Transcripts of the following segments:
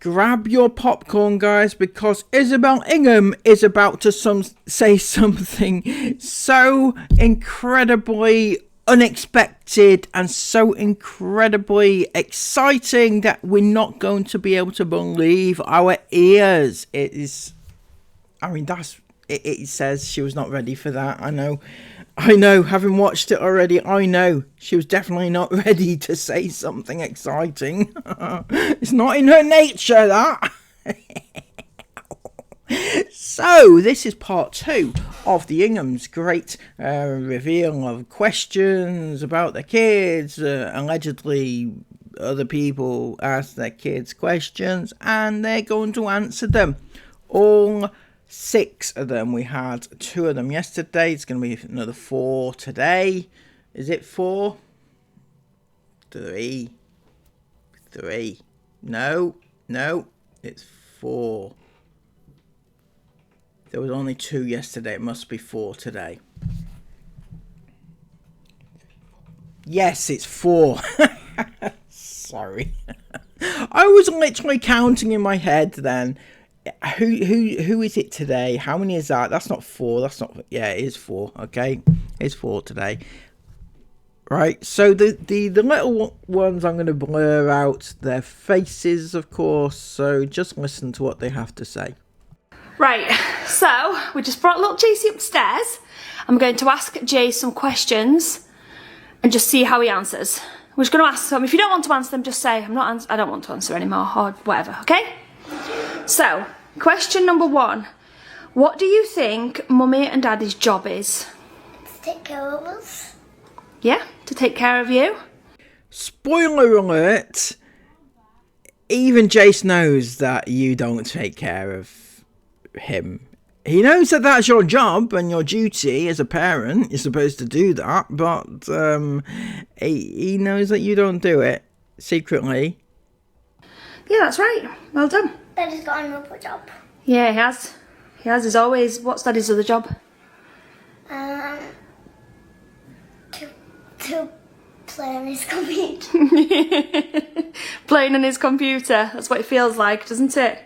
grab your popcorn, guys, because Isabel Ingham is about to say something so incredibly unexpected and so incredibly exciting that we're not going to be able to believe our ears. It says she was not ready for that. I know, having watched it already, I know she was definitely not ready to say something exciting. It's not in her nature, that. So, this is part 2 of the Inghams' great reveal of questions about their kids. Allegedly, other people ask their kids questions, and they're going to answer them. All 6 of them. We had 2 of them yesterday. It's going to be another 4 today. Is it 4? 3. No, it's 4. There was only 2 yesterday. It must be 4 today. Yes, it's 4. Sorry. I was literally counting in my head then. Who is it today? How many is that? That's not 4. That's not. Yeah, it is 4. Okay, it's 4 today. Right. So the little ones, I'm going to blur out their faces, of course. So just listen to what they have to say. Right. So we just brought little JC upstairs. I'm going to ask Jay some questions and just see how he answers. We're just going to ask them. If you don't want to answer them, just say I don't want to answer anymore, or whatever. Okay. So, question number 1. What do you think Mummy and Daddy's job is? To take care of us. Yeah, to take care of you. Spoiler alert, even Jace knows that you don't take care of him. He knows that that's your job and your duty as a parent. You're supposed to do that, but he knows that you don't do it secretly. Yeah, that's right. Well done. Daddy's got another job. Yeah, he has. He has, as always. What's Daddy's other job? To play on his computer. Playing on his computer. That's what it feels like, doesn't it?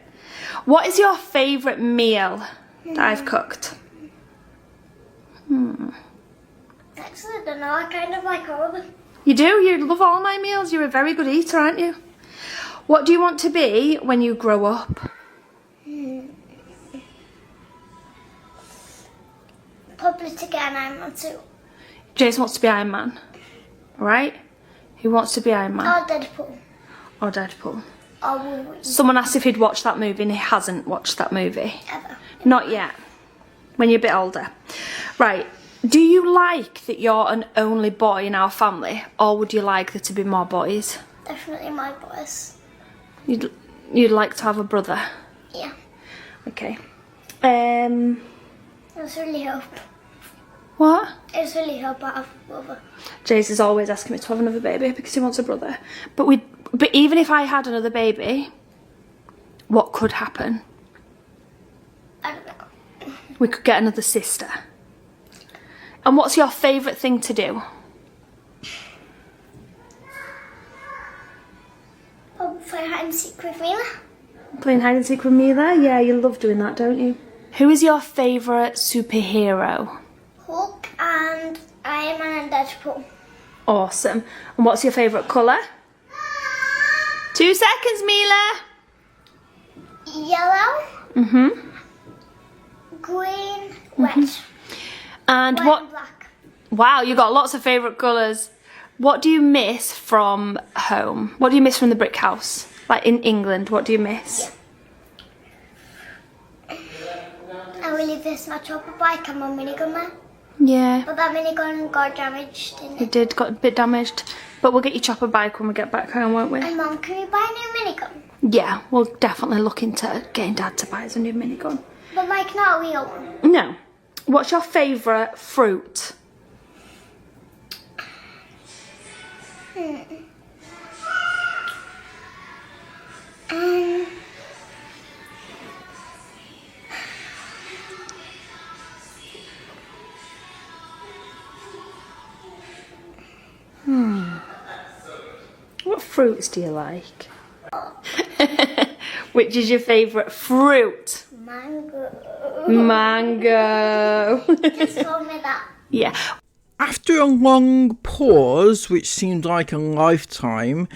What is your favourite meal that I've cooked? Actually, I don't know. I kind of like all of them. You do? You love all my meals? You're a very good eater, aren't you? What do you want to be when you grow up? Probably to get an Iron Man suit. Jace wants to be Iron Man. Alright? Who wants to be Iron Man? Or Deadpool. Or Deadpool. Or Wolverine. Someone asked if he'd watched that movie and he hasn't watched that movie. Ever. Not yet. When you're a bit older. Right. Do you like that you're an only boy in our family? Or would you like there to be more boys? Definitely my boys. You'd like to have a brother? Yeah. Okay. I was really hope. What? I was really hope I have a brother. Jace is always asking me to have another baby because he wants a brother. But even if I had another baby, what could happen? I don't know. We could get another sister. And what's your favourite thing to do? Play hide and seek with Mila. Playing hide and seek with me there? Yeah, you love doing that, don't you? Who is your favourite superhero? Hulk and Iron Man and Deadpool. Awesome. And what's your favourite colour? 2 seconds, Mila. Yellow. Green. Red. And White what? and black. Wow, you got lots of favourite colours. What do you miss from home? What do you miss from the brick house? Like in England, what do you miss? I really miss my chopper bike and my minigun man. Yeah, But that minigun got damaged, didn't it it? did, got a bit damaged. But we'll get your chopper bike when we get back home, won't we? And Mum, can we buy a new minigun? Yeah, we'll definitely look into getting Dad to buy us a new minigun. But like not a real one. No. What's your favourite fruit? What fruits do you like? Which is your favourite fruit? Mango. Mango. Just told me that. Yeah. After a long pause, which seemed like a lifetime,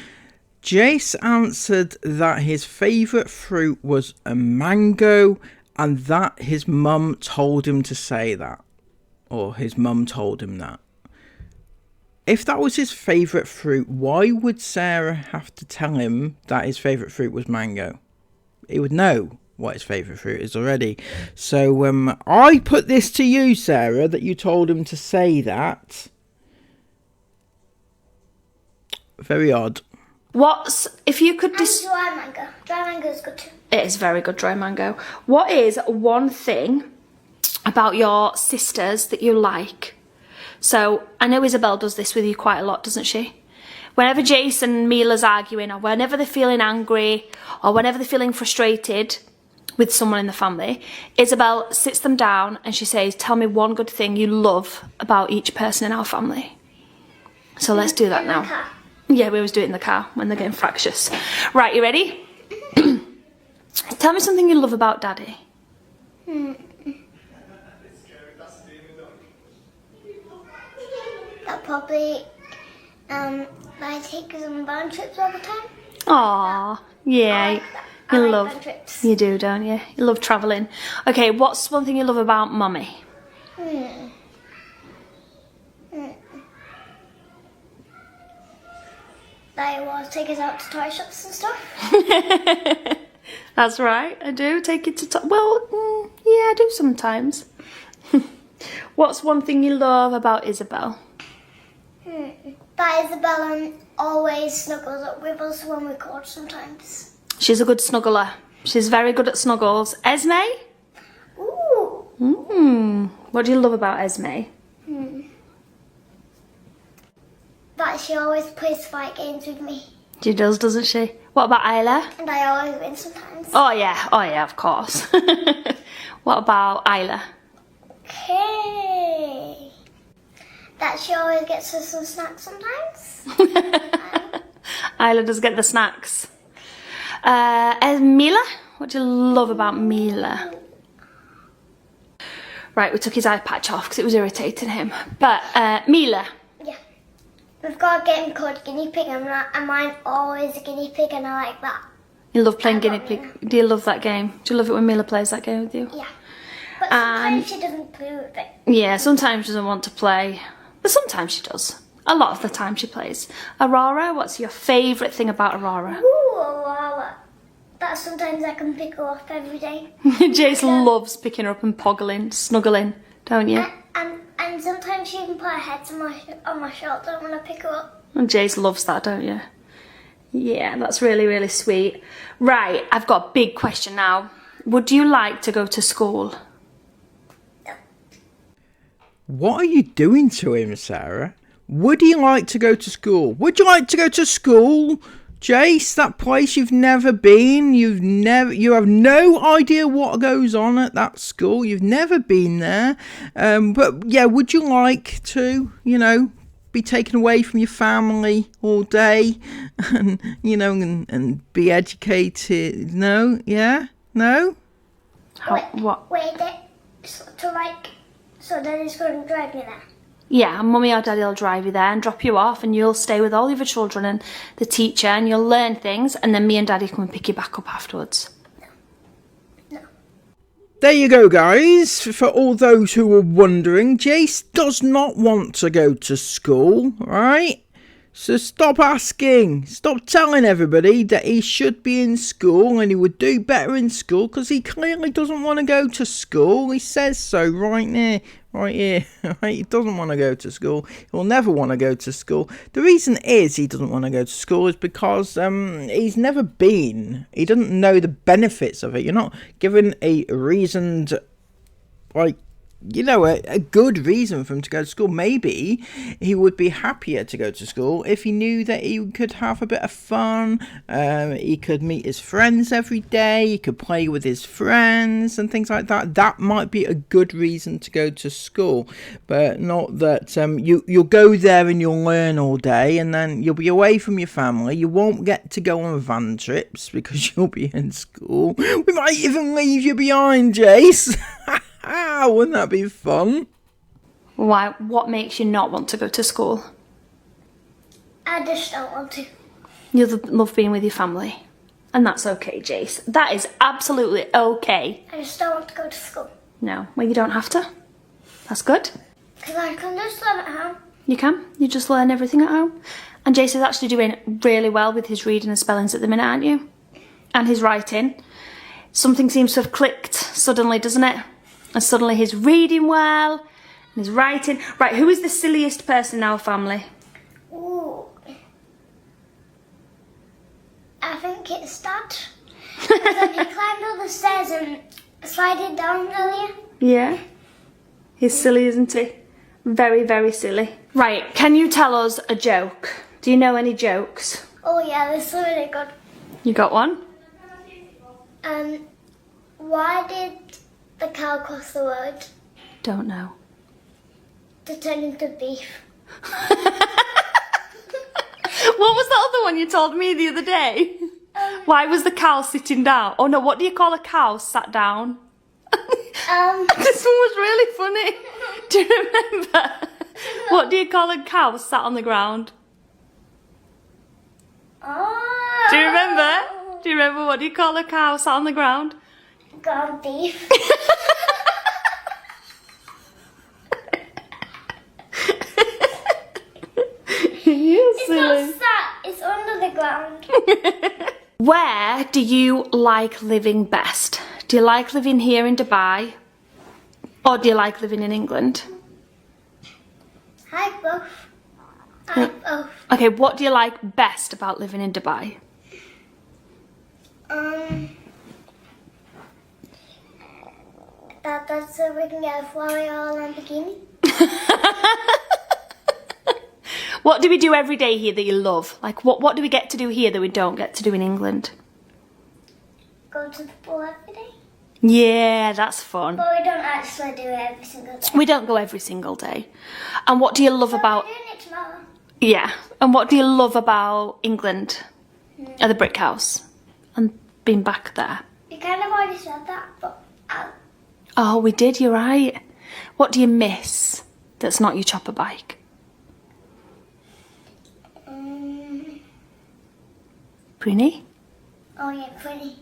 Jace answered that his favourite fruit was a mango and that his mum told him to say that. Or his mum told him that. If that was his favourite fruit, why would Sarah have to tell him that his favourite fruit was mango? He would know what his favourite fruit is already. So I put this to you, Sarah, that you told him to say that. Very odd. If you could And dry mango. Dry mango is good too. It is very good, dry mango. What is one thing about your sisters that you like? So, I know Isabel does this with you quite a lot, doesn't she? Whenever Jace and Mila's arguing, or whenever they're feeling angry, or whenever they're feeling frustrated with someone in the family, Isabel sits them down and she says, tell me one good thing you love about each person in our family. So let's do that now. Yeah, we always do it in the car when they're getting fractious. Right, you ready? Tell me something you love about Daddy. That probably, I take us on band trips all the time. Aww, yeah. I You like love. band trips. You do, don't you? You love travelling. Okay, what's one thing you love about Mummy? They always take us out to toy shops and stuff. That's right, I do. Take you to yeah, I do sometimes. What's one thing you love about Isabel? That Isabella always snuggles up with us when we record sometimes. She's a good snuggler. She's very good at snuggles. Esme? Ooh. What do you love about Esme? That she always plays fight games with me. She does, doesn't she? What about Isla? And I always win sometimes. Oh yeah, of course. What about Isla? Okay. That she always gets us some snacks sometimes. Isla does get the snacks. Mila? What do you love about Mila? Right, we took his eye patch off because it was irritating him. But Mila. Yeah. We've got a game called Guinea Pig and mine always a guinea pig and I like that. You love playing guinea pig. Do you love that game? Do you love it when Mila plays that game with you? Yeah. But sometimes she doesn't play with it. Yeah, sometimes she doesn't want to play. But sometimes she does. A lot of the time she plays. Aurora, what's your favourite thing about Aurora? Ooh, Aurora. That sometimes I can pick her up every day. Jace loves picking her up and snuggling, don't you? And sometimes she can put her head on my shoulder when I pick her up. And Jace loves that, don't you? Yeah, that's really, really sweet. Right, I've got a big question now. Would you like to go to school? What are you doing to him, Sarah? Would he like to go to school? Would you like to go to school? Jace, that place you've never been, you have no idea what goes on at that school. You've never been there. But yeah, would you like to, be taken away from your family all day and, and be educated? No? Yeah? No? What? Wait, so Daddy's going to drive me there? Yeah, and Mummy or Daddy will drive you there and drop you off and you'll stay with all the other children and the teacher and you'll learn things and then me and Daddy come and pick you back up afterwards. No. There you go, guys. For all those who were wondering, Jace does not want to go to school, right? So stop asking. Stop telling everybody that he should be in school and he would do better in school because he clearly doesn't want to go to school. He says so right here. He doesn't want to go to school. He'll never want to go to school. The reason is he doesn't want to go to school is because he's never been. He doesn't know the benefits of it. You're not given a reasoned, a good reason for him to go to school. Maybe he would be happier to go to school if he knew that he could have a bit of fun. He could meet his friends every day. He could play with his friends and things like that. That might be a good reason to go to school, but not that you'll go there and you'll learn all day and then you'll be away from your family. You won't get to go on van trips because you'll be in school. We might even leave you behind, Jace. Wouldn't that be fun? Why? What makes you not want to go to school? I just don't want to. You love being with your family. And that's okay, Jace. That is absolutely okay. I just don't want to go to school. No, well, you don't have to. That's good. Because I can just learn at home. You can. You just learn everything at home. And Jace is actually doing really well with his reading and spellings at the minute, aren't you? And his writing. Something seems to have clicked suddenly, doesn't it? And suddenly he's reading well, and he's writing. Right, who is the silliest person in our family? Ooh. I think it's Dad. Because he climbed all the stairs and slided down earlier. Yeah. He's silly, isn't he? Very, very silly. Right, can you tell us a joke? Do you know any jokes? Oh yeah, this is really good. You got one? Why did the cow cross the road? Don't know. To turn into beef. What was the other one you told me the other day? Why was the cow sitting down? Oh no, what do you call a cow sat down? This one was really funny. Do you remember? What do you call a cow sat on the ground? Oh. Do you remember? Do you remember what do you call a cow sat on the ground? Ground beef. You're It's silly. not sat, it's under the ground. Where do you like living best? Do you like living here in Dubai? Or do you like living in England? Hi, both. Hi, both. Okay, what do you like best about living in Dubai? That's so we can get a Ferrari or a Lamborghini. What do we do every day here that you love? Like, what do we get to do here that we don't get to do in England? Go to the pool every day. Yeah, that's fun. But we don't actually do it every single day. We don't go every single day. And what do you love about... We're doing it tomorrow. Yeah. And what do you love about England? At the brick house? And being back there? You kind of already said that, but Oh, we did, you're right. What do you miss that's not your chopper bike? Prinny? oh yeah, pretty.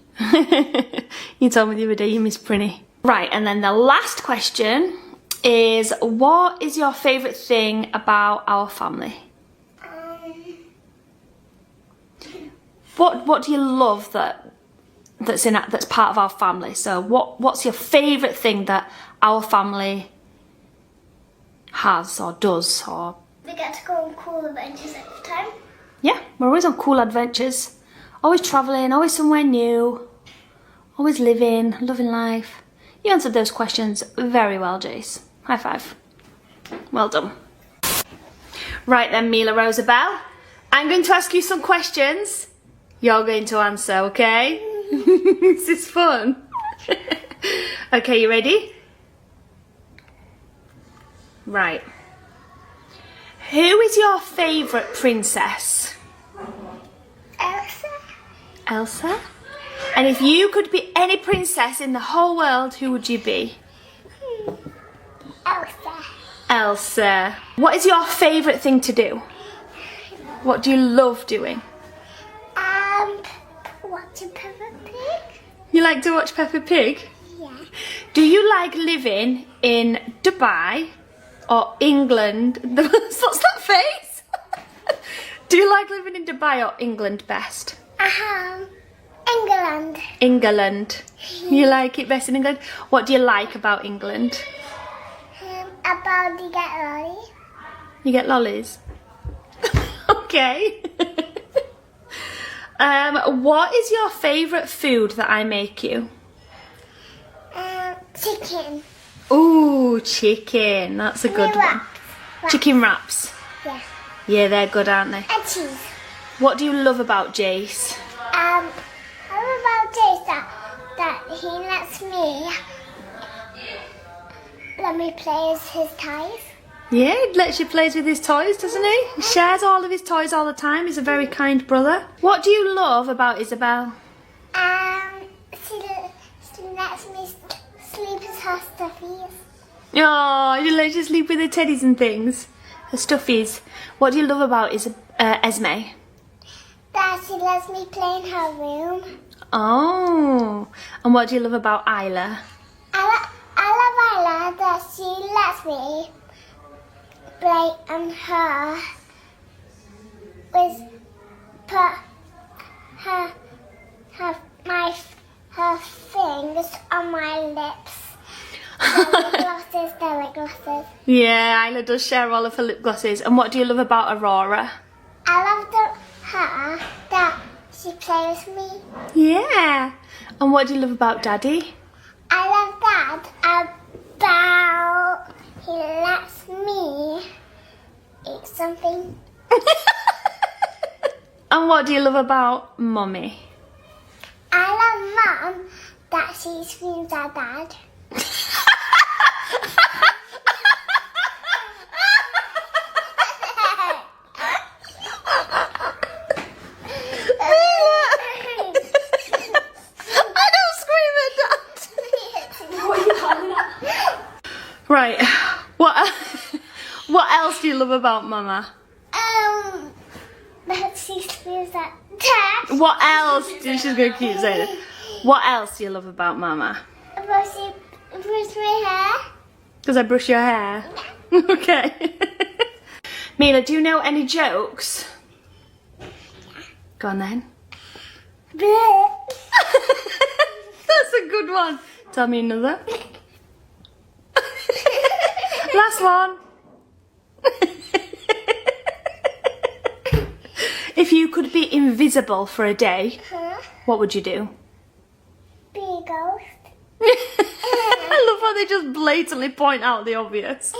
You told me the other day you miss Prinny. Right, and then the last question is, what is your favourite thing about our family? What do you love that's part of our family? So what's your favourite thing that our family has or does or... We get to go on cool adventures every time. Yeah, we're always on cool adventures. Always travelling, always somewhere new. Always living, loving life. You answered those questions very well, Jace. High five. Well done. Right then, Mila Rosabelle. I'm going to ask you some questions. You're going to answer, okay? This is fun. Okay, you ready? Right. Who is your favourite princess? Elsa? Elsa? And if you could be any princess in the whole world, who would you be? Elsa. Elsa. What is your favourite thing to do? What do you love doing? Watching Peppa Pig. You like to watch Peppa Pig? Yeah. Do you like living in Dubai or England? What's that face? Do you like living in Dubai or England best? England. England. You like it best in England? What do you like about England? About you get lolly. You get lollies? Okay. What is your favourite food that I make you? Chicken. Ooh, chicken. That's a good one. Wraps. Chicken wraps. Yeah. Yeah, they're good, aren't they? And cheese. What do you love about Jace? I love about Jace that he let me play with his toys. Yeah, he lets you play with his toys, doesn't he? He shares all of his toys all the time. He's a very kind brother. What do you love about Isabel? She lets me sleep with her stuffies. Oh, she lets you sleep with her teddies and things. Her stuffies. What do you love about Esme? That she lets me play in her room. Oh, and what do you love about Isla? I love Isla that she lets me play on her with put her fingers on my lips. They're like glosses. Yeah, Isla does share all of her lip glosses. And what do you love about Aurora? I love her that she plays with me. Yeah. And what do you love about Daddy? I love Dad about he lets me eat something. And what do you love about Mummy? I love Mum that she screams at Dad. Right. What else do you love about Mama? That she screams at Dad. What else? She's gonna keep saying it. What else do you love about Mama? But she brushes my hair. Because I brush your hair. Okay. Mila, do you know any jokes? Go on then. That's a good one. Tell me another. Last one. If you could be invisible for a day, what would you do? Be a ghost. I love how they just blatantly point out the obvious.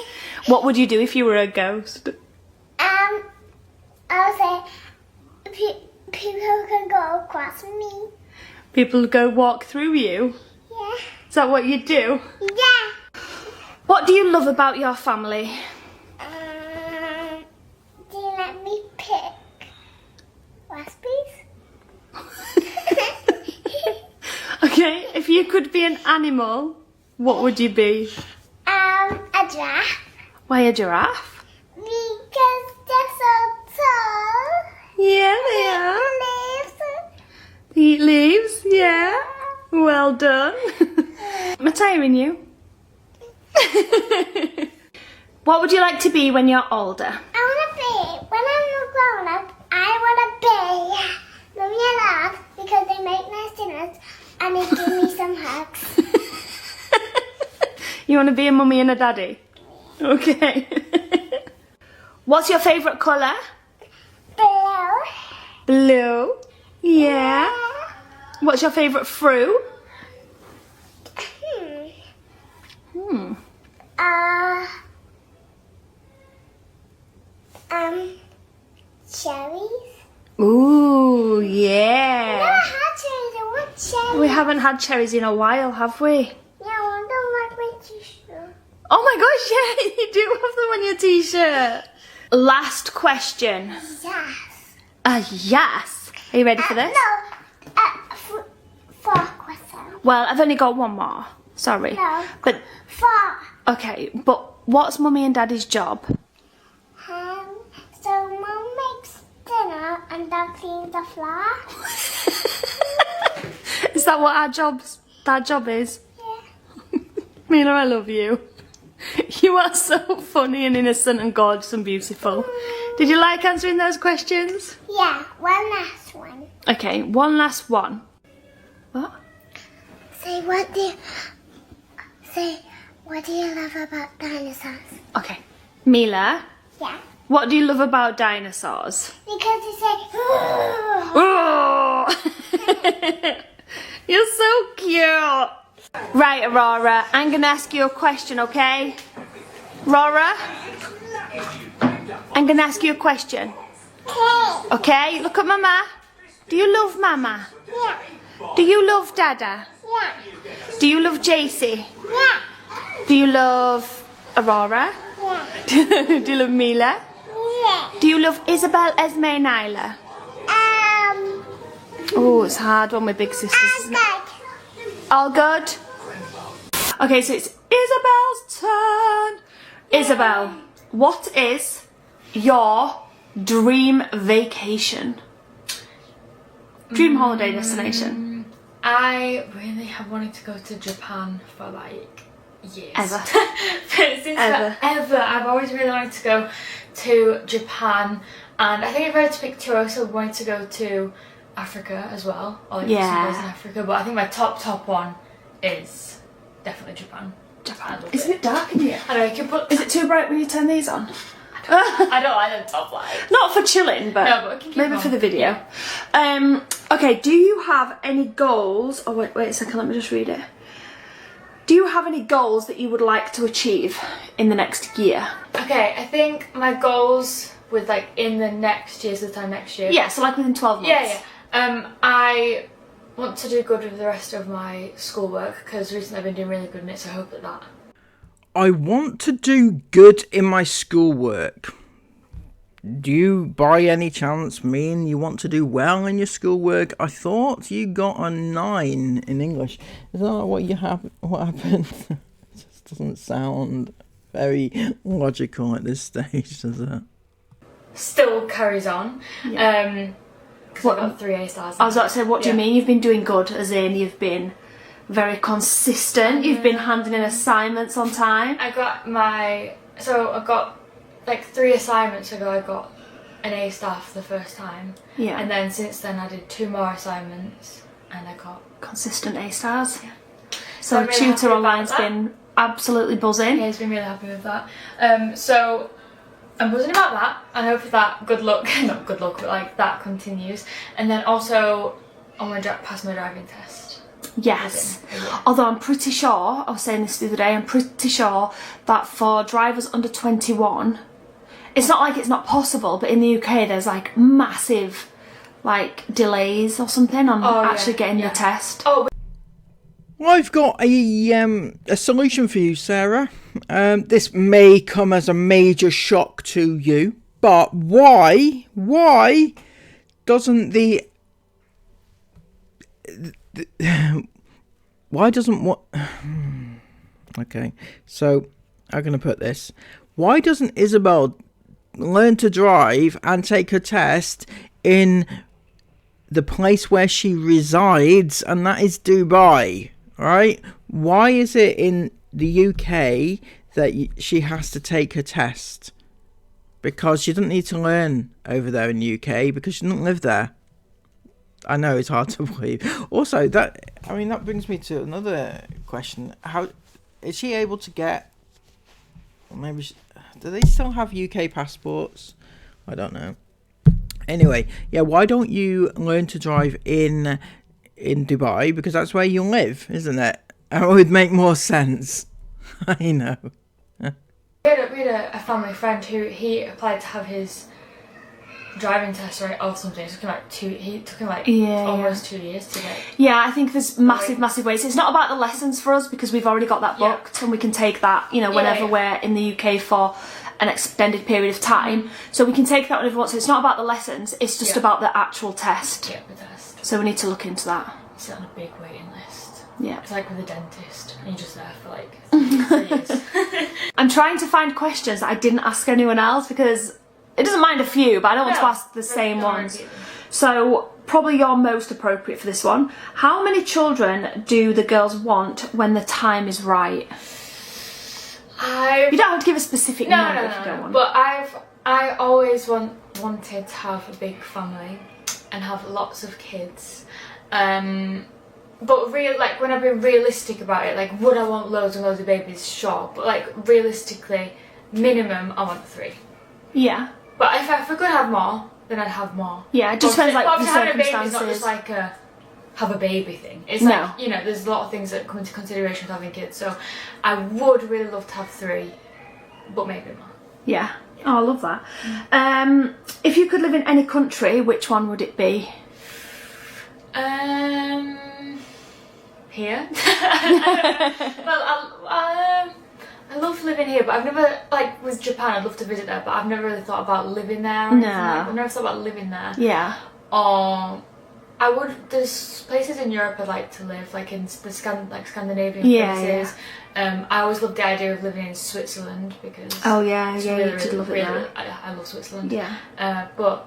What would you do if you were a ghost? I'll say people can go across me. People go walk through you? Yeah. Is that what you do? Yeah. What do you love about your family? Do you let me pick recipes? Okay, if you could be an animal, what would you be? A giraffe. Why a giraffe? Because they're so tall. Yeah, they are. Leaves. They eat leaves, yeah. Well done. Am I tiring you? What would you like to be when you're older? When I'm grown up, I want to be Mummy and Dad because they make nice dinners and they give me some hugs. You want to be a mummy and a daddy? Okay. What's your favourite colour? Blue. Blue. Yeah. What's your favourite fruit? Cherries. Ooh, yeah. Never had cherries. I want cherries. We haven't had cherries in a while, have we? Yeah, I want them like my t-shirt. Oh my gosh, yeah, you do have them on your t-shirt. Last question. Yes. Yes. Are you ready for this? No. Four questions. Well, I've only got one more. Sorry. No. But, 4. okay, but what's Mummy and Daddy's job? So Mum makes dinner and Dad cleans the floor. Is that what our job is? Yeah. Mila, I love you. You are so funny and innocent and gorgeous and beautiful. Did you like answering those questions? Yeah, one last one. Okay, one last one. What? Say what do you love about dinosaurs? Okay. Mila, Yeah. what do you love about dinosaurs? Because you say Oh! You're so cute. Right, Aurora, I'm gonna ask you a question, okay? Aurora? I'm gonna ask you a question. Okay, look at Mama. Do you love Mama? Yeah. Do you love Dada? Yeah. Do you love JC? Yeah. Do you love Aurora? Yeah. Do you love Mila? Yeah. Do you love Isabel, Esme and Nyla? Oh, it's hard one with big sisters, isn't it? All good? Okay, so it's Isabel's turn. Isabel, what is your dream vacation? Dream holiday destination? I really have wanted to go to Japan for like years. Ever. Since Ever. forever. I've always really wanted to go to Japan, and I think if I had to pick two, I also wanted to go to Africa as well, or like Yeah. some place in Africa. But I think my top one is definitely Japan. Japan. I love Isn't it dark in here? I know you can put. Is it too bright when you turn these on? I don't like the top light. Not for chilling, but, No, but we can keep maybe on. for the video. Okay, do you have any goals? Oh, wait a second, let me just read it. Do you have any goals that you would like to achieve in the next year? Okay, I think my goals with like in the next year, so the time next year. Yeah, so like within 12 months. Yeah. I want to do good with the rest of my schoolwork because recently I've been doing really good in it, so I hope that. I want to do good in my schoolwork. Do you, by any chance, mean you want to do well in your schoolwork? I thought you got a 9 in English. Is that what you have? What happened? It just doesn't sound very logical at this stage, does it? Still carries on. Yeah. Because I got 3 A stars. I was about to say, what do you mean you've been doing good? As in, you've been very consistent. You've been handing in assignments on time. I got like 3 assignments ago. I got an A star for the first time. Yeah. And then since then I did 2 more assignments and I got Consistent A stars. Yeah. So I'm really tutor happy about online's that. been absolutely buzzing. Yeah, he's been really happy with that. So I'm buzzing about that, and hopefully that good luck, not good luck, but like that continues. And then also I want to pass my driving test. Yes. Yeah. Although I'm pretty sure, I was saying this the other day, I'm pretty sure that for drivers under 21, it's not like it's not possible, but in the UK there's like massive like delays or something on actually getting the test. Oh, I've got a solution for you, Sarah. This may come as a major shock to you, but why doesn't why doesn't what? Okay, so I'm gonna put this. Why doesn't Isabel learn to drive and take her test in the place where she resides, and that is Dubai? Right? Why is it in the UK that she has to take her test? Because she doesn't need to learn over there in the UK because she doesn't live there. I know it's hard to believe. Also, that brings me to another question. How is she able to get? Maybe do they still have UK passports? I don't know. Anyway, yeah. Why don't you learn to drive in Dubai, because that's where you live, isn't it? It would make more sense. I know. we had a family friend who he applied to have his driving test or something. It took him like almost 2 years to get. Yeah, I think there's massive ways. It's not about the lessons for us because we've already got that booked and we can take that, whenever we're in the UK for an extended period of time. So we can take that whenever we want. So it's not about the lessons, it's just about the actual test. Yeah, the test. So we need to look into that. Sit on a big waiting list. Yeah. It's like with a dentist, and you're just there for like 3 years. I'm trying to find questions that I didn't ask anyone else because it doesn't mind a few, but I don't want to ask the same ones. So probably you're most appropriate for this one. How many children do the girls want when the time is right? You don't have to give a specific number if you don't want. But I always wanted to have a big family and have lots of kids. But like when I've been realistic about it, like would I want loads and loads of babies? Sure, but like realistically, minimum I want 3. Yeah. But if I could have more, then I'd have more. Yeah, it just depends like the having a baby is not circumstances. just like have a baby thing. It's No. like, you know, there's a lot of things that come into consideration with having kids. So I would really love to have 3, but maybe more. Yeah. Oh, I love that. If you could live in any country, which one would it be? Here. Well, I love living here, but I've never, like with Japan, I'd love to visit there, but I've never really thought about living there. No. I've never thought about living there. Yeah. I would. There's places in Europe I'd like to live, like in the Scandinavian places. I always loved the idea of living in Switzerland because. Oh yeah, it's yeah, really, you did love it there. I love Switzerland. Yeah. But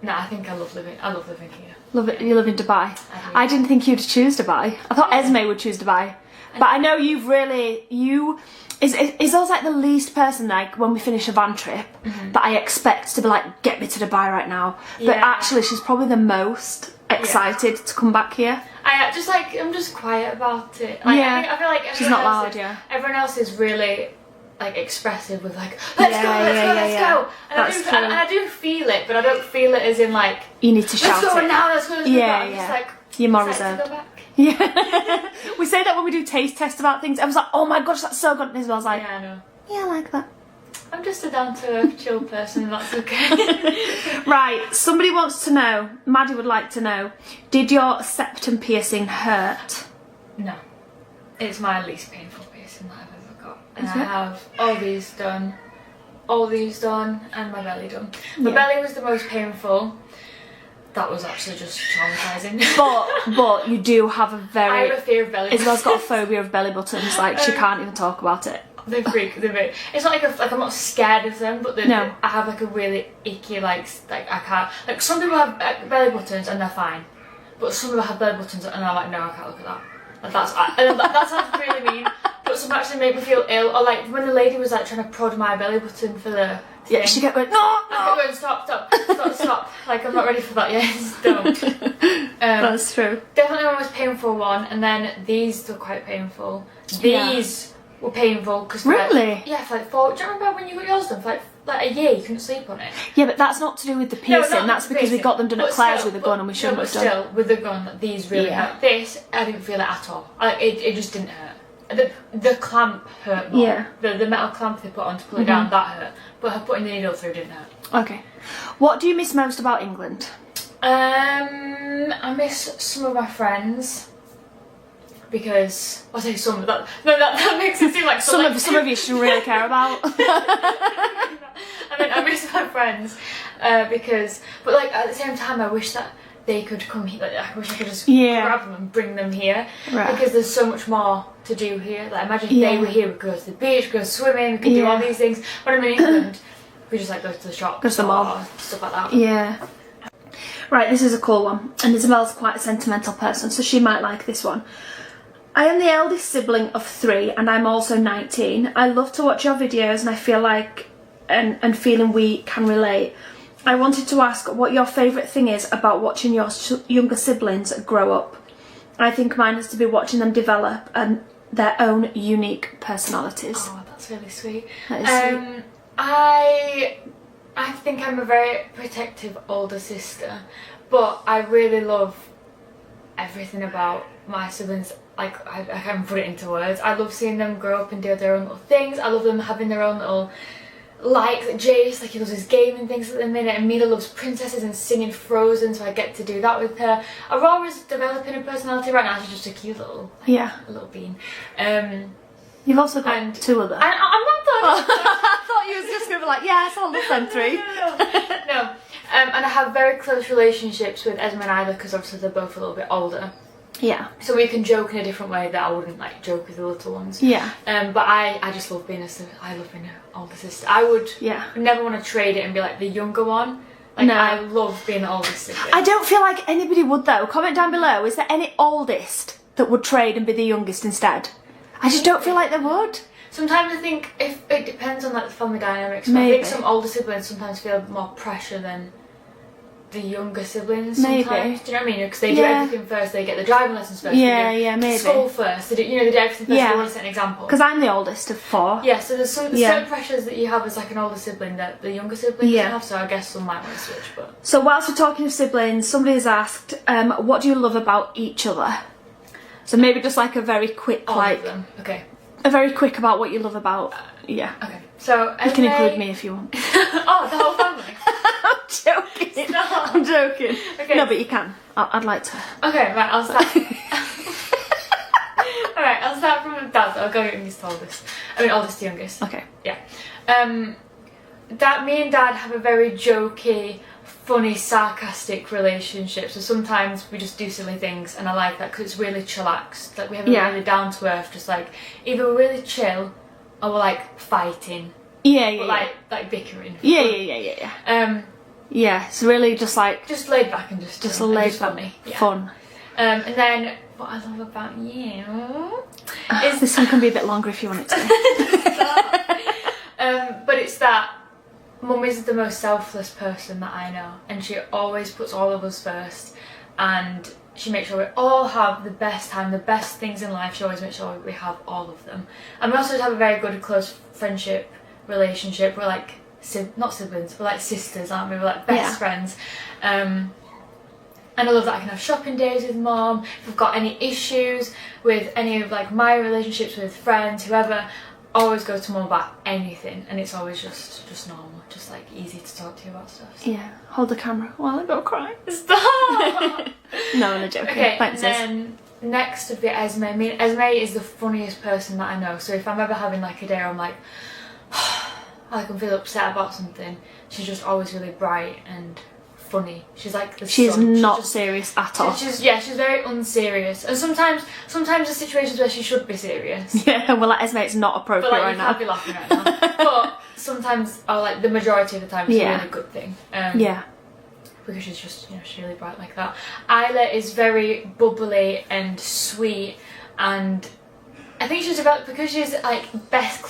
no, I think I love living here. Love it. You live in Dubai. I didn't think you'd choose Dubai. I thought Esme would choose Dubai, but I know you've really Is also like the least person, like when we finish a van trip, that I expect to be like, get me to Dubai right now. But actually, she's probably the most excited to come back here. I'm just quiet about it. Like, I feel like she's not loud. Everyone else is really like expressive with like, let's go. And I do feel it, but I don't feel it as in like you need to shout let's go it. now. Let's go. I'm just like, you're more reserved. Yeah, we say that when we do taste tests about things. I was like, oh my gosh, that's so good. And Isabel's like, yeah, I know. Yeah, I like that. I'm just a down-to-earth, chill person, and that's okay. Right, somebody wants to know, Maddie would like to know, did your septum piercing hurt? No. It's my least painful piercing that I've ever got. And I have all these done, and my belly done. My belly was the most painful. That was actually just traumatising. But you do have a very... I have a fear of belly buttons. Isabel's got a phobia of belly buttons, like she can't even talk about it. They're very... It's not like I'm not scared of them, but I have like a really icky, like I can't... Like some people have belly buttons and they're fine. But some people have belly buttons and I'm like, no, I can't look at that. Like, that sounds really mean. But some actually made me feel ill. Or like when the lady was like trying to prod my belly button for the... Yeah, she kept going, no! I kept going, stop. Like, I'm not ready for that yet. Don't. That's true. Definitely one was painful one, and then these were quite painful. These were painful because really? For like 4. Do you remember when you got yours done for like a year? You couldn't sleep on it. Yeah, but that's not to do with the piercing. That's because we got them done at Claire's with a gun, and we shouldn't have done. Still, with the gun, these really hurt. This, I didn't feel it at all. It just didn't hurt. The clamp hurt more. Yeah. The metal clamp they put on to pull it down, that hurt. But her putting the needle through didn't hurt. Okay. What do you miss most about England? I miss some of my friends. Because I say some of that. No, that makes it seem like some of you should really care about. I miss my friends but like at the same time, I wish that they could come here. Like, I wish I could just grab them and bring them here because there's so much more to do here. Like imagine if they were here, we could go to the beach, we could go swimming, we could do all these things. When I'm in England, we just like go to the shop, go to the mall, stuff like that. Yeah. Right, this is a cool one, and Isabel's quite a sentimental person, so she might like this one. I am the eldest sibling of 3 and I'm also 19. I love to watch your videos and I feel like and feeling we can relate. I wanted to ask what your favourite thing is about watching your younger siblings grow up. I think mine is to be watching them develop and their own unique personalities. Oh, that's really sweet. That is sweet. I think I'm a very protective older sister, but I really love everything about my siblings. Like, I can't put it into words. I love seeing them grow up and do their own little things. I love them having their own little likes. Like Jace, like he loves his gaming things at the minute, and Mila loves princesses and singing Frozen, so I get to do that with her. Aurora's developing a personality right now. She's just a cute little, a little bean. You've also got 2 of them. I'm not done. I thought you was just going to be like, yes, I love them 3. No. And I have very close relationships with Esme and Isla because obviously they're both a little bit older. Yeah. So we can joke in a different way that I wouldn't like joke with the little ones. Yeah. But I just love being I love being an older sister. I would never want to trade it and be like the younger one. Like I love being the oldest sister. I don't feel like anybody would though. Comment down below. Is there any oldest that would trade and be the youngest instead? I just don't feel like they would. Sometimes I think if it depends on like the family dynamics. Maybe. I think some older siblings sometimes feel more pressure than the younger siblings Maybe. sometimes. Do you know what I mean? Because they do Yeah. everything first. They get the driving lessons first. Yeah, they do maybe. school first. They do, they do everything first. Yeah. They want to set an example. Because I'm the oldest of 4. Yeah, so there's certain Yeah. pressures that you have as like an older sibling that the younger siblings Yeah. have. So I guess some might want to switch, but So whilst we're talking of siblings, somebody has asked, what do you love about each other? So maybe just like a very quick, all like of them. Okay. a very quick about what you love about. Yeah. Okay. So You can include me if you want. Oh, the whole family. I'm joking. Stop. I'm joking. Okay. No, but you can. I'd like to. Okay, right. I'll start. All right, I'll start from Dad. I'll go youngest to oldest. I mean, oldest to youngest. Okay. Yeah. Me and Dad have a very jokey, funny, sarcastic relationship. So sometimes we just do silly things, and I like that because it's really chillaxed. Like we have a really down to earth, just like either we're really chill or we're like fighting. Yeah, Or like bickering. Yeah. Yeah, it's really just like Just laid back and just laid back, funny. Yeah. fun. And then what I love about you is This one can be a bit longer if you want it to. but it's that Mum is the most selfless person that I know, and she always puts all of us first, and she makes sure we all have the best time, the best things in life. She always makes sure we have all of them. And we also have a very good close friendship relationship. We're like not siblings, we're like sisters, aren't we? We're like best friends. And I love that I can have shopping days with Mum. If we've got any issues with any of like my relationships with friends, whoever, always go to Mum about anything, and it's always just normal, just like easy to talk to you about stuff. So. Yeah, hold the camera while I go cry. Stop! No, I'm joking. Okay, Thanks, and sis. then next would be Esme. I mean, Esme is the funniest person that I know. So if I'm ever having like a day where I'm like, I can feel upset about something, she's just always really bright and funny. She's like the She's sun. not She's just, serious at all. she's very unserious. And sometimes there's situations where she should be serious. Yeah, well, like, Esme, it's not appropriate But like right you now. can't be laughing right now. But sometimes, or like the majority of the time, it's a really good thing. Yeah. Because she's just, she's really bright like that. Isla is very bubbly and sweet, and I think she's developed, because she's like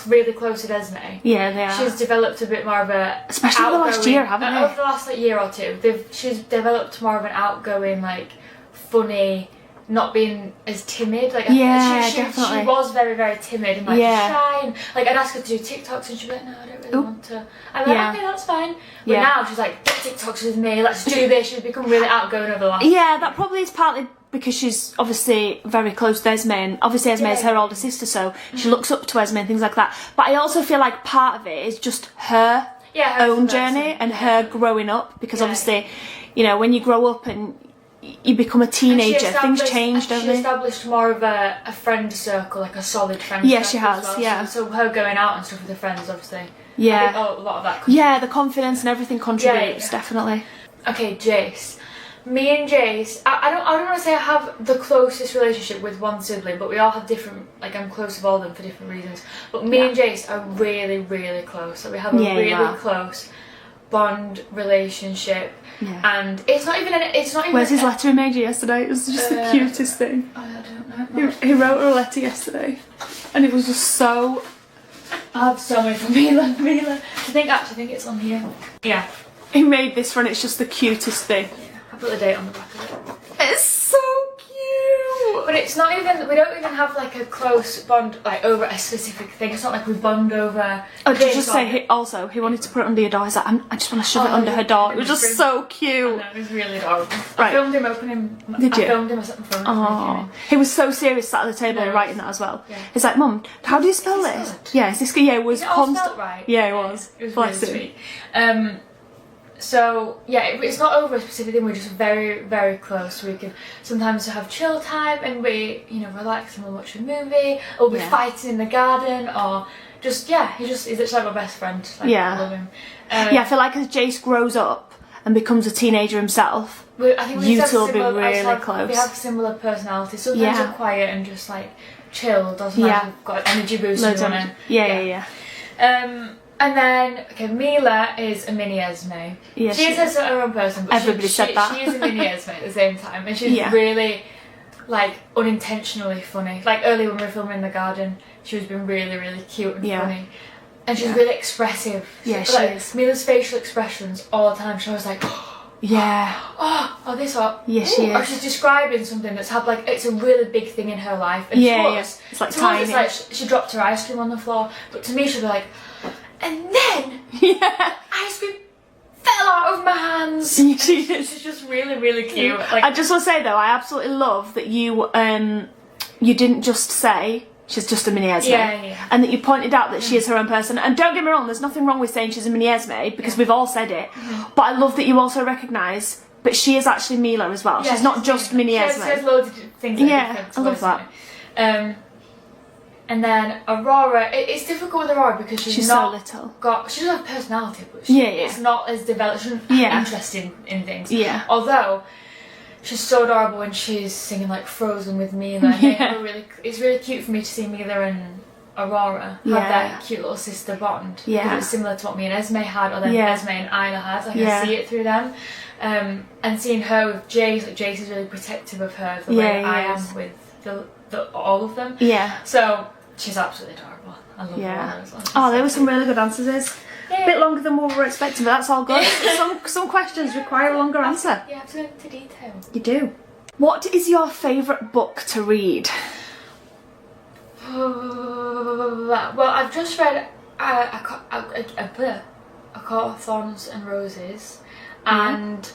really close with Esme. Yeah, they are. She's developed a bit more of a Especially over the last year, haven't they? Over the last like year or two, she's developed more of an outgoing, like funny, not being as timid. Like definitely. she was very, very timid and like shy. And, like I'd ask her to do TikToks and she'd be like, no, I don't really want to. I'm like, okay, that's fine. But now she's like, do TikToks with me. Let's do this. She's become really outgoing over the last. Yeah, that probably is partly because she's obviously very close to Esme, and obviously Esme is her older sister, so she looks up to Esme and things like that. But I also feel like part of it is just her own journey and her growing up, because obviously, when you grow up and you become a teenager, things change, don't they? She established more of a friend circle, like a solid friend circle. Yeah, she has, as well. yeah. So her going out and stuff with her friends, obviously. Yeah. I think a lot of that. Yeah, the confidence and everything contributes, definitely. Okay, Jace. Me and Jace, I don't want to say I have the closest relationship with one sibling, but we all have different, like I'm close with all of them for different reasons. But me and Jace are really, really close. So we have a really close bond relationship. Yeah. And it's not even Where's his letter he made you yesterday? It was just the cutest thing. I don't know. He wrote her a letter yesterday, and it was just so. I have so many from Mila. I think it's on here. Yeah. He made this one. It's just the cutest thing. I put the date on the back of it. It's so cute. But it's not even, we don't even have like a close bond like over a specific thing. It's not like we bond over. Oh, did you just say he wanted to put it under your door? He's like, I just want to shove it under her door. It was just so cute. I know, it was really adorable. Right. I filmed him opening. Did you? I filmed him on phone. Oh, he was so serious sat at the table writing that as well. Yeah. He's like, Mum, how do you spell this? Yeah, is this? Yeah, it was constant. Right? Yeah, it was. It was really sweet. So yeah, it's not over a specific thing. We're just very, very close. We can sometimes have chill time and we, relax and we'll watch a movie, or we'll be fighting in the garden, or just he's just like my best friend. Like, I love him. I feel like as Jace grows up and becomes a teenager himself, I think you two will be really close. We have similar personalities. Sometimes we're quiet and just like chill. Doesn't matter. We've got an energy boost. Yeah. And then, Mila is a mini Esme. Yeah, she is her own person, but everybody said that. She is a mini Esme at the same time, and she's really, like, unintentionally funny. Like, earlier when we were filming in the garden, she was being really, really cute and funny. And she's really expressive. Yeah, she like, is. Mila's facial expressions all the time, she was like, Yeah. Oh, this or Yeah, she or is. she's describing something that's had like it's a really big thing in her life. And Yeah, to yeah. us, It's like to us, tiny. it's like she dropped her ice cream on the floor, but to me she'd be like, and then Yeah. ice cream fell out of my hands. She is. She's just really, really cute. Like, I just want to say though, I absolutely love that you didn't just say she's just a mini Esme. Yeah. And that you pointed out that she is her own person. And don't get me wrong, there's nothing wrong with saying she's a mini Esme because we've all said it. But I love that you also recognise that she is actually Mila as well. yeah, she's not just mini Esme. She has loads of things that are Yeah, different I love to Esme. And then Aurora, it's difficult with Aurora because she's not so little. she doesn't have personality, but Yeah. it's not as developed. She's not Yeah. interested in things. Yeah. Although she's so adorable when she's singing like Frozen with Mila. Yeah. It's really cute for me to see Mila and Aurora have that cute little sister bond. Yeah. Because it's similar to what me and Esme had, or then Esme and Isla had. Like I see it through them. And seeing her with Jace, like Jace is really protective of her the way I am with all of them. Yeah. So she's absolutely adorable. I love her as well. Oh, there were some really good answers. Yeah. A bit longer than what we were expecting, but that's all good. some questions require a longer answer. You have to go into detail. You do. What is your favourite book to read? Well, I've just read A Court of Thorns and Roses, and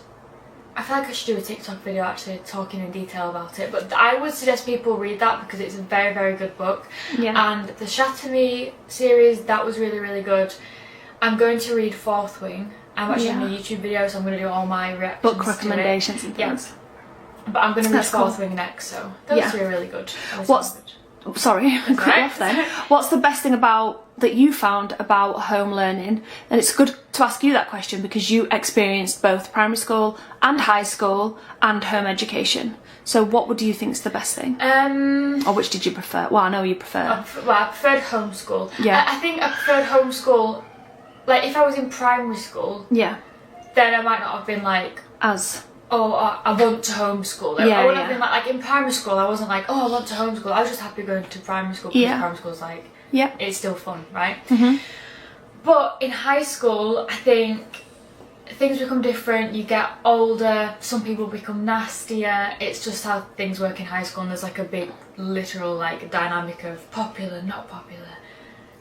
I feel like I should do a TikTok video actually talking in detail about it, but I would suggest people read that because it's a very, very good book. Yeah. And the Shatter Me series, that was really, really good. I'm going to read Fourth Wing. I'm actually in a YouTube video, so I'm going to do all my reactions Book recommendations and things. Yeah. But I'm going to read That's Fourth cool. Wing next, so those two are really good. Sorry, I cut you off then. What's the best thing that you found about home learning? And it's good to ask you that question because you experienced both primary school and high school and home education. So what would you think is the best thing? Or which did you prefer? Well, I know you prefer. I preferred homeschool. Yeah. I think I preferred homeschool. Like if I was in primary school, Yeah. then I might not have been like, As. oh, I want to homeschool. I wouldn't have been like in primary school, I wasn't like, oh, I want to homeschool. I was just happy going to primary school because primary school's like, it's still fun, right? But in high school, I think things become different. You get older, some people become nastier. It's just how things work in high school, and there's like a big literal like dynamic of popular, not popular,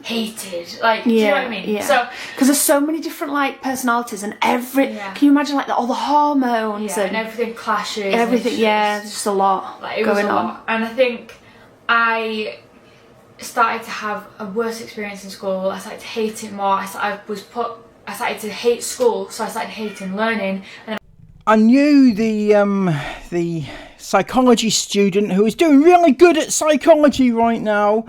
hated, like, do you know what I mean? Yeah. So because there's so many different like personalities and can you imagine like all the hormones and everything clashes. everything? And There's just a lot like, it was going a on. lot. And I think I started to have a worse experience in school. I started to hate it more. I started to hate school, so I started hating learning. And I knew the psychology student who is doing really good at psychology right now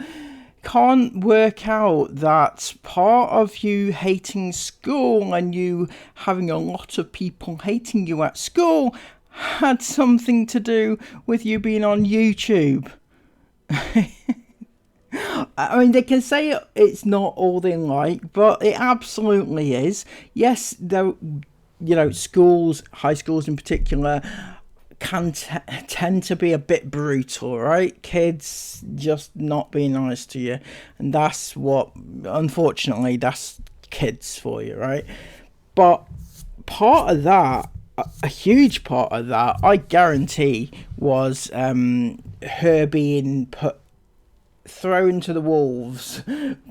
can't work out that part of you hating school and you having a lot of people hating you at school had something to do with you being on YouTube. I mean, they can say it's not all they like, but it absolutely is. Yes, though, schools, high schools in particular, can tend to be a bit brutal, right? Kids just not being nice to you, and that's unfortunately, that's kids for you, right? But part of that, a huge part of that, I guarantee, was her being thrown to the wolves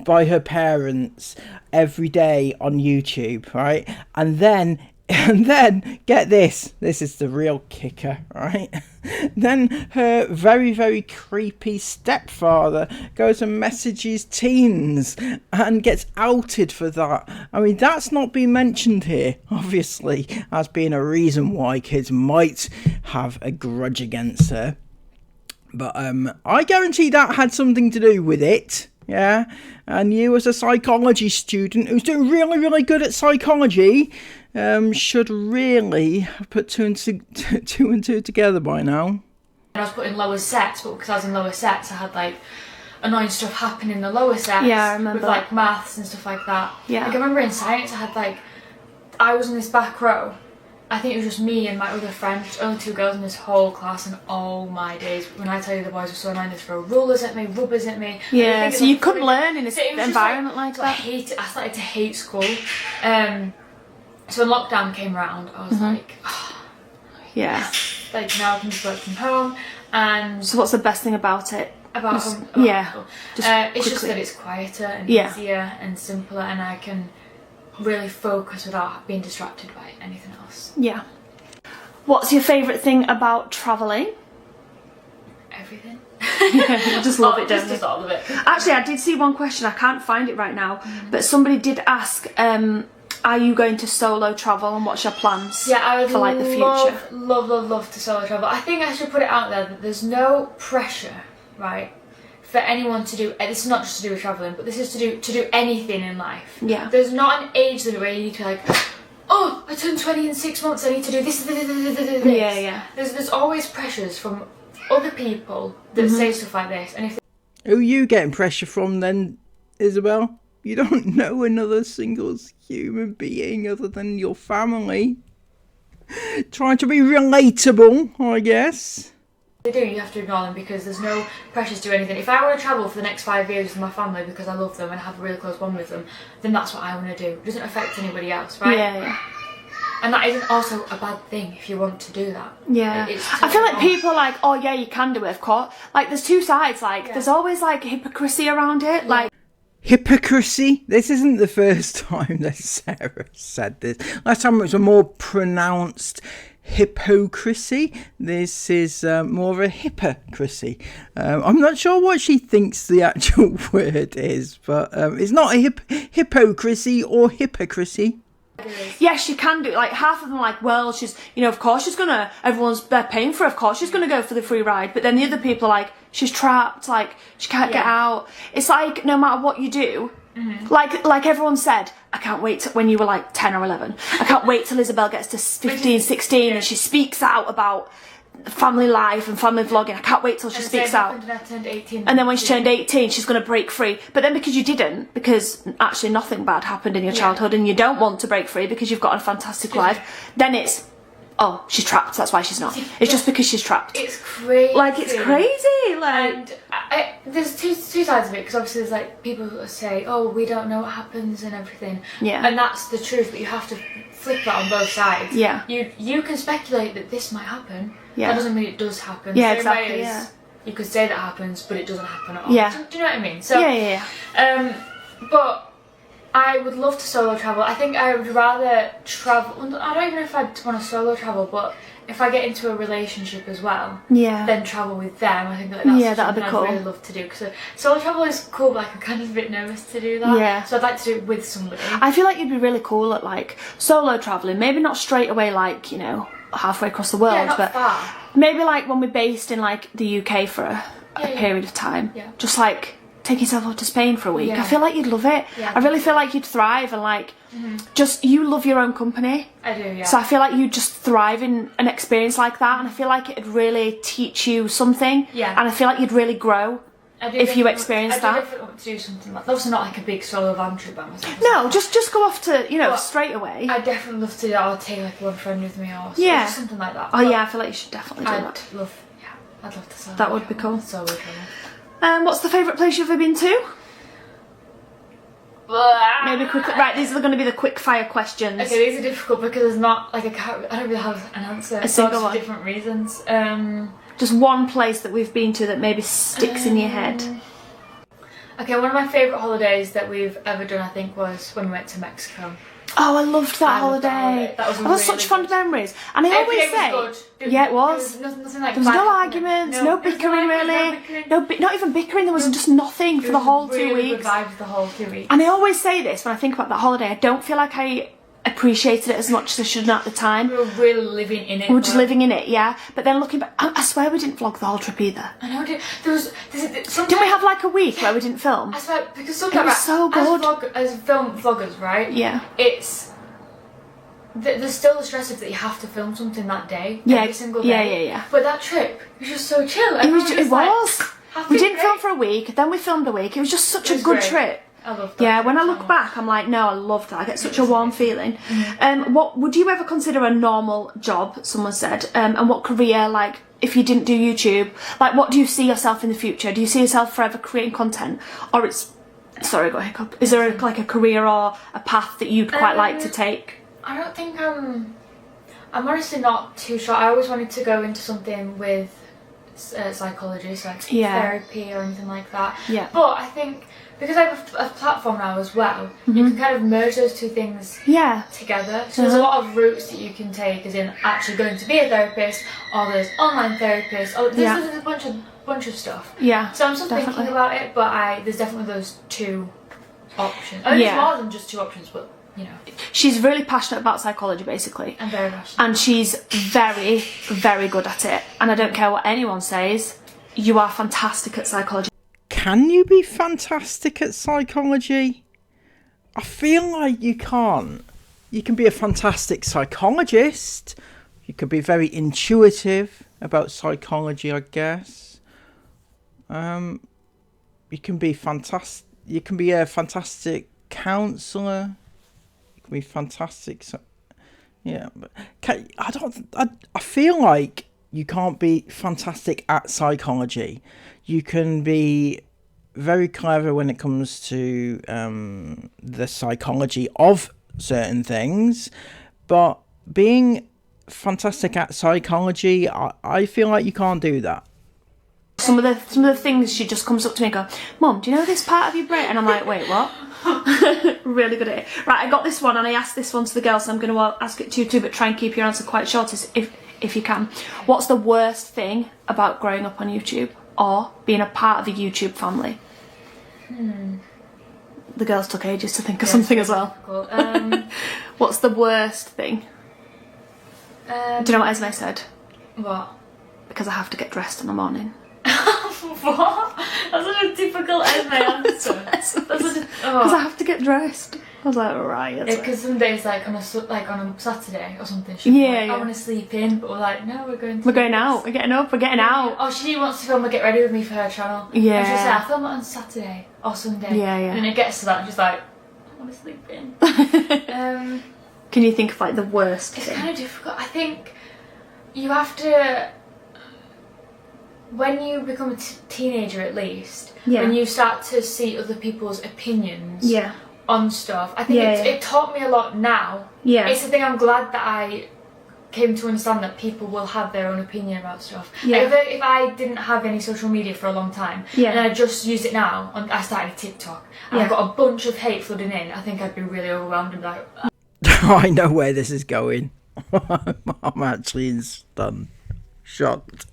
by her parents every day on YouTube, right? And then get this is the real kicker, right? Then her very, very creepy stepfather goes and messages teens and gets outed for that. I mean, that's not been mentioned here, obviously, as being a reason why kids might have a grudge against her. But I guarantee that had something to do with it, yeah? And you as a psychology student who's doing really, really good at psychology should really put two and two together by now. I was put in lower sets, but because I was in lower sets, I had like annoying stuff happen in the lower sets. Yeah, I remember. With like maths and stuff like that. Yeah. Like I remember in science, I was in this back row. I think it was just me and my other friend, only two girls in this whole class, and oh my days, when I tell you the boys were so annoying, they'd throw rulers at me, rubbers at me. Yeah, so you couldn't learn in an environment like that. I started to hate school. So when lockdown came around, I was like, Yeah. like now I can just work from home. And So what's the best thing about it? about Just- home, about yeah, home. just It's just quickly. that it's quieter and Yeah. easier and simpler, and I can really focus without being distracted by anything else. Yeah. What's your favourite thing about travelling? Everything. I just love it, don't you? Just all of it. Actually, I did see one question. I can't find it right now, but somebody did ask, are you going to solo travel and what's your plans Yeah, I would for like the future? love to solo travel. I think I should put it out there that there's no pressure, right, for anyone to do. It's not just to do with traveling, but this is to do anything in life. Yeah. There's not an age limit where you need to be like, oh, I turned 20 in 6 months. I need to do this. Yeah, yeah. There's always pressures from other people that say stuff like this, and if Who are you getting pressure from then, Isabel? You don't know another single human being other than your family. Trying to be relatable, I guess. they do, you have to ignore them because there's no pressures to do anything. If I want to travel for the next 5 years with my family because I love them and have a really close bond with them, then that's what I want to do. It doesn't affect anybody else, right? Yeah, yeah. And that isn't also a bad thing if you want to do that. Yeah. It's I feel like totally people are like, oh yeah, you can do it, of course. Like, there's two sides, like, there's always like hypocrisy around it, like, Hypocrisy? This isn't the first time that Sarah said this. Last time it was a more pronounced hypocrisy. This is more of a hypocrisy. I'm not sure what she thinks the actual word is, but it's not a hypocrisy or hypocrisy. yes, you can do it. Like, half of them are like, well, she's, you know, of course she's gonna, they're paying for it, of course she's gonna go for the free ride. But then the other people are like, she's trapped, like, she can't get out. It's like, no matter what you do, like everyone said, I can't wait till, when you were like 10 or 11, I can't wait till Isabel gets to 15, 16 and she speaks out about family life and family vlogging. I can't wait till she speaks out. And I turned 18. And then when she turned 18, she's going to break free. But then because you didn't, because actually nothing bad happened in your childhood and you don't want to break free because you've got a fantastic life, then it's, oh, she's trapped, that's why she's not. It's just because she's trapped. It's crazy. Like, it's crazy. Like, And there's two sides of it, because obviously there's like people that say, oh, we don't know what happens and everything. Yeah. And that's the truth, but you have to flip that on both sides. Yeah. You can speculate that this might happen. Yeah. That doesn't mean it does happen. Yeah, Same exactly, way as yeah. You could say that happens, but it doesn't happen at all. Yeah. Do you know what I mean? So, yeah. But I would love to solo travel. I think I would rather travel. I don't even know if I'd want to solo travel, but if I get into a relationship as well, Yeah. then travel with them. I think that's Yeah, that'd be something cool. I'd really love to do. Because solo travel is cool, but I'm kind of a bit nervous to do that. Yeah. So I'd like to do it with somebody. I feel like you'd be really cool at like solo travelling. Maybe not straight away, like, you know, halfway across the world, Yeah, not but far. maybe like when we're based in like the UK for a Yeah. period of time. Yeah. Just like take yourself out to Spain for a week. Yeah. I feel like you'd love it. Yeah. I really feel like you'd thrive and like just you love your own company. I do, yeah. So I feel like you just thrive in an experience like that, and I feel like it'd really teach you something. Yeah. And I feel like you'd really grow I do if you definitely- experience I that. do definitely want to do something like that. Obviously not like a big solo van trip by myself. No, just go off to, you know, But straight away. I definitely love to do that. I'll take like one friend with me or Yeah. just something like that. Oh But yeah, I feel like you should definitely do I'd that. love to solo That would be travel. cool. Solo travel. What's the favourite place you've ever been to? Maybe quickly. Right, these are going to be the quick fire questions. Okay, these are difficult because there's not like I don't really have an answer. A single Lots of one. different reasons. Just one place that we've been to that maybe sticks in your head. Okay, one of my favourite holidays that we've ever done, I think, was when we went to Mexico. Oh, I loved that I loved that holiday. holiday. That was I've got such really fond good. memes. And I Every always day say, was good. yeah, it was. There was nothing like There was bad no happening. arguments, no there was bickering really, bickering. not even bickering. There was just nothing for the whole 2 really weeks. Good vibes the whole 2 weeks. And I always say this when I think about that holiday. I don't feel like I appreciated it as much as I should at the time. We were really living in it. We were just living in it, yeah. But then looking back, I swear we didn't vlog the whole trip either. I know. Sometimes Didn't we have like a week where we didn't film? I swear, because sometimes was so good. as film vloggers, right? Yeah. It's there's still the stress of that you have to film something that day, Yeah, every single day. yeah. But that trip was just so chill. It was. Everyone It like, was. happy, We didn't film great. for a week, then we filmed a week. It was just such It a was good great. trip. I love that. Yeah, when I so look much. back, I'm like, no, I loved that. I get such a warm feeling. What would you ever consider a normal job? Someone said, and what career, like, if you didn't do YouTube, like, what do you see yourself in the future? Do you see yourself forever creating content, or it's, sorry, I got a hiccup. Is there like a career or a path that you'd quite like to take? I don't think I'm honestly not too sure. I always wanted to go into something with psychology, so like therapy or anything like that. Yeah. But I think because I have a platform now as well, you can kind of merge those two things together. So there's a lot of routes that you can take, as in actually going to be a therapist, or there's online therapists, or there's a bunch of stuff. Yeah. So I'm still thinking about it, but there's definitely those two options. I mean, it's more than just two options, but you know. She's really passionate about psychology, basically. I'm very passionate. And she's very, very good at it. And I don't care what anyone says, you are fantastic at psychology. Can you be fantastic at psychology? I feel like you can't. You can be a fantastic psychologist. You could be very intuitive about psychology, I guess. You can be fantastic. You can be a fantastic counsellor. You can be fantastic. Yeah, but I feel like you can't be fantastic at psychology. You can be very clever when it comes to the psychology of certain things, but being fantastic at psychology, I feel like you can't do that. Some of the things, she just comes up to me and goes, Mum, do you know this part of your brain? And I'm like, wait, what? Really good at it. Right, I got this one and I asked this one to the girls, so I'm going to ask it to you too, but try and keep your answer quite short if you can. What's the worst thing about growing up on YouTube or being a part of a YouTube family? The girls took ages to think of something as well. What's the worst thing? Do you know what Esme said? What? Because I have to get dressed in the morning. What? That's such a typical Esme answer. Because I have to get dressed. I was like, right. Because some days, like on a Saturday or something, she'd be like, I want to sleep in, but we're like, no, we're going out. We're getting up. We're getting out. Oh, she wants to film a Get Ready With Me for her channel. Yeah. And she'll say, I'll film it on Saturday or Sunday. Yeah. And then it gets to that, and she's like, I want to sleep in. Can you think of like the worst thing? It's kind of difficult. I think you have to. When you become a teenager, at least, when you start to see other people's opinions on stuff, I think it taught me a lot now. Yeah. It's the thing I'm glad that I came to understand, that people will have their own opinion about stuff. Yeah. Like if I didn't have any social media for a long time, and I just use it now, and I started a TikTok, and I got a bunch of hate flooding in, I think I'd be really overwhelmed and be like... I know where this is going. I'm actually stunned. Shocked.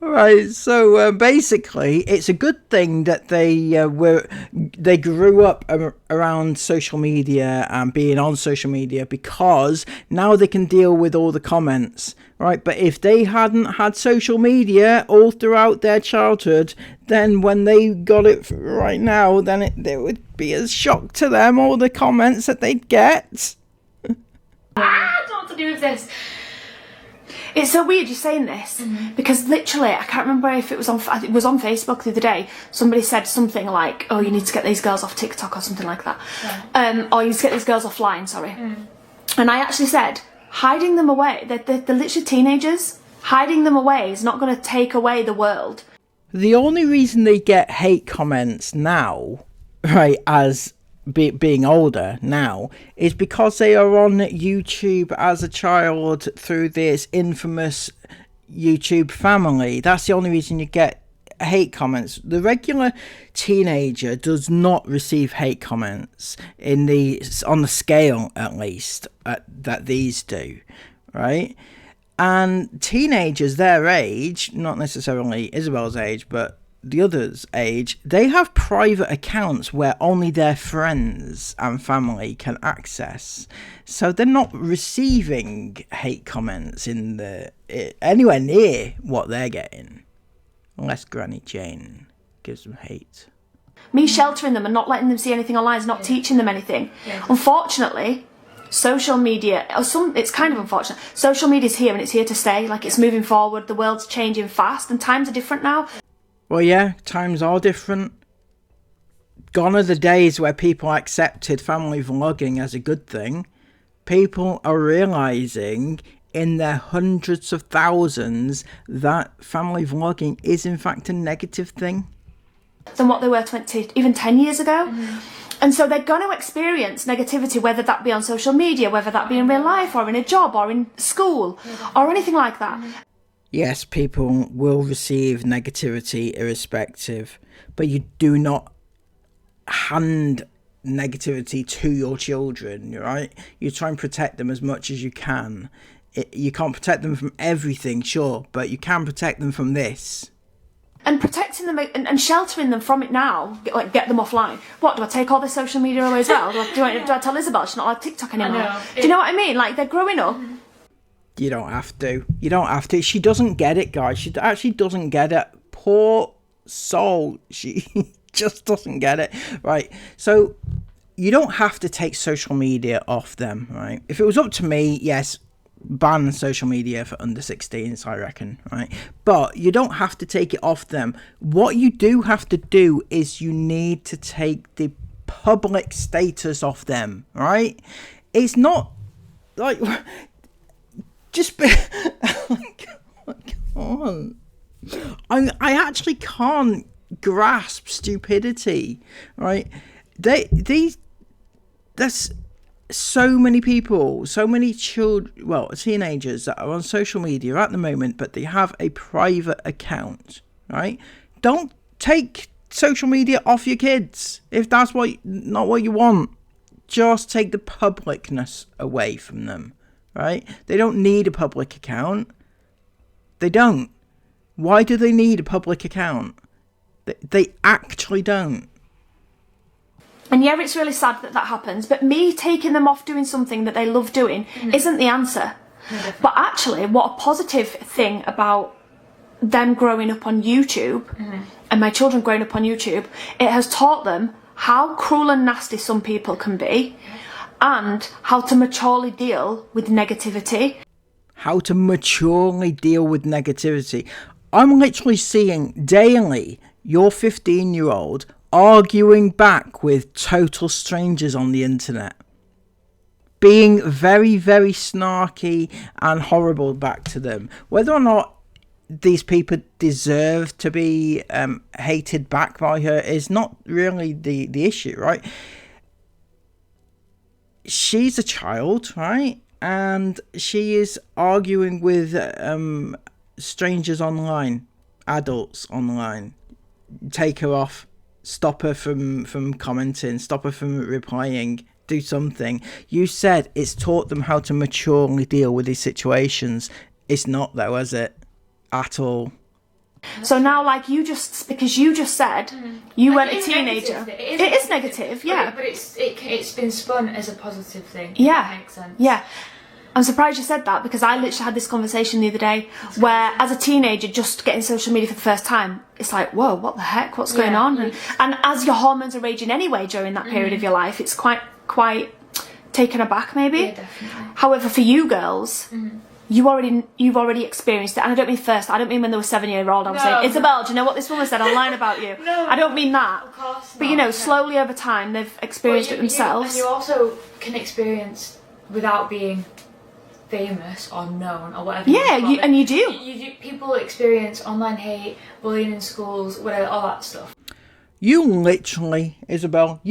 Right, so basically, it's a good thing that they grew up around social media and being on social media, because now they can deal with all the comments, right? But if they hadn't had social media all throughout their childhood, then when they got it right now, then it would be a shock to them, all the comments that they'd get. I don't know what to do with this. It's so weird you saying this, because literally, I can't remember if it was on Facebook the other day, somebody said something like, oh, you need to get these girls off TikTok or something like that. Yeah. Or you need to get these girls offline, sorry. And I actually said, hiding them away, they're literally teenagers, hiding them away is not going to take away the world. The only reason they get hate comments now, right, as... being older now, is because they are on YouTube as a child through this infamous YouTube family. That's the only reason you get hate comments. The regular teenager does not receive hate comments on the scale, at least, that these do, right? And teenagers their age, not necessarily Isabel's age, but the others' age, they have private accounts where only their friends and family can access. So they're not receiving hate comments anywhere near what they're getting. Unless Granny Jane gives them hate. Me sheltering them and not letting them see anything online is not teaching them anything. Yeah. Unfortunately, social media, it's kind of unfortunate, social media's here and it's here to stay. Like, it's moving forward, the world's changing fast and times are different now. Well, yeah, times are different. Gone are the days where people accepted family vlogging as a good thing. People are realising in their hundreds of thousands that family vlogging is in fact a negative thing. Than what they were 20, even 10 years ago. And so they're going to experience negativity, whether that be on social media, whether that be in real life or in a job or in school or anything like that. Yes, people will receive negativity irrespective, but you do not hand negativity to your children, right? You try and protect them as much as you can. You can't protect them from everything, sure, but you can protect them from this. And protecting them and sheltering them from it now, like get them offline. What, do I take all this social media away as well? Do I tell Isabel she's not like TikTok anymore? Do you know what I mean? Like, they're growing up. You don't have to. You don't have to. She doesn't get it, guys. She actually doesn't get it. Poor soul. She just doesn't get it. Right. So you don't have to take social media off them, right? If it was up to me, yes, ban social media for under 16s, I reckon, right? But you don't have to take it off them. What you do have to do is you need to take the public status off them, right? It's not like just be on. I actually can't grasp stupidity, right? There's so many people, so many children, well, teenagers that are on social media at the moment, but they have a private account, right? Don't take social media off your kids if that's not what you want. Just take the publicness away from them, right? They don't need a public account. They don't. Why do they need a public account? They actually don't. And yeah, it's really sad that happens, but me taking them off doing something that they love doing isn't the answer. But actually, what a positive thing about them growing up on YouTube and my children growing up on YouTube, it has taught them how cruel and nasty some people can be and how to maturely deal with negativity. How to maturely deal with negativity. I'm literally seeing daily your 15-year-old arguing back with total strangers on the internet, being very, very snarky and horrible back to them. Whether or not these people deserve to be hated back by her is not really the issue, right? She's a child, right? And she is arguing with strangers online, adults online. Take her off. Stop her from commenting, stop her from replying, do something. You said it's taught them how to maturely deal with these situations. It's not though, is it? At all. So now, like, because you just said you weren't a teenager. It is negative, yeah. But it's been spun as a positive thing. Yeah. If that makes sense. Yeah. I'm surprised you said that because I literally had this conversation the other day where as a teenager just getting social media for the first time, it's like, whoa, what the heck, what's going on? And as your hormones are raging anyway during that period of your life, it's quite taken aback maybe. Yeah, definitely. However, for you girls, you've already experienced it. And I don't mean first, I don't mean when they were 7-year-old I was saying, Isabel, do you know what this woman said online about you? No. I don't mean that. Of course not. But you know, slowly over time they've experienced it themselves. And you also can experience without being famous or known or whatever. Yeah, you do. People experience online hate, bullying in schools, whatever, all that stuff. You literally, Isabel,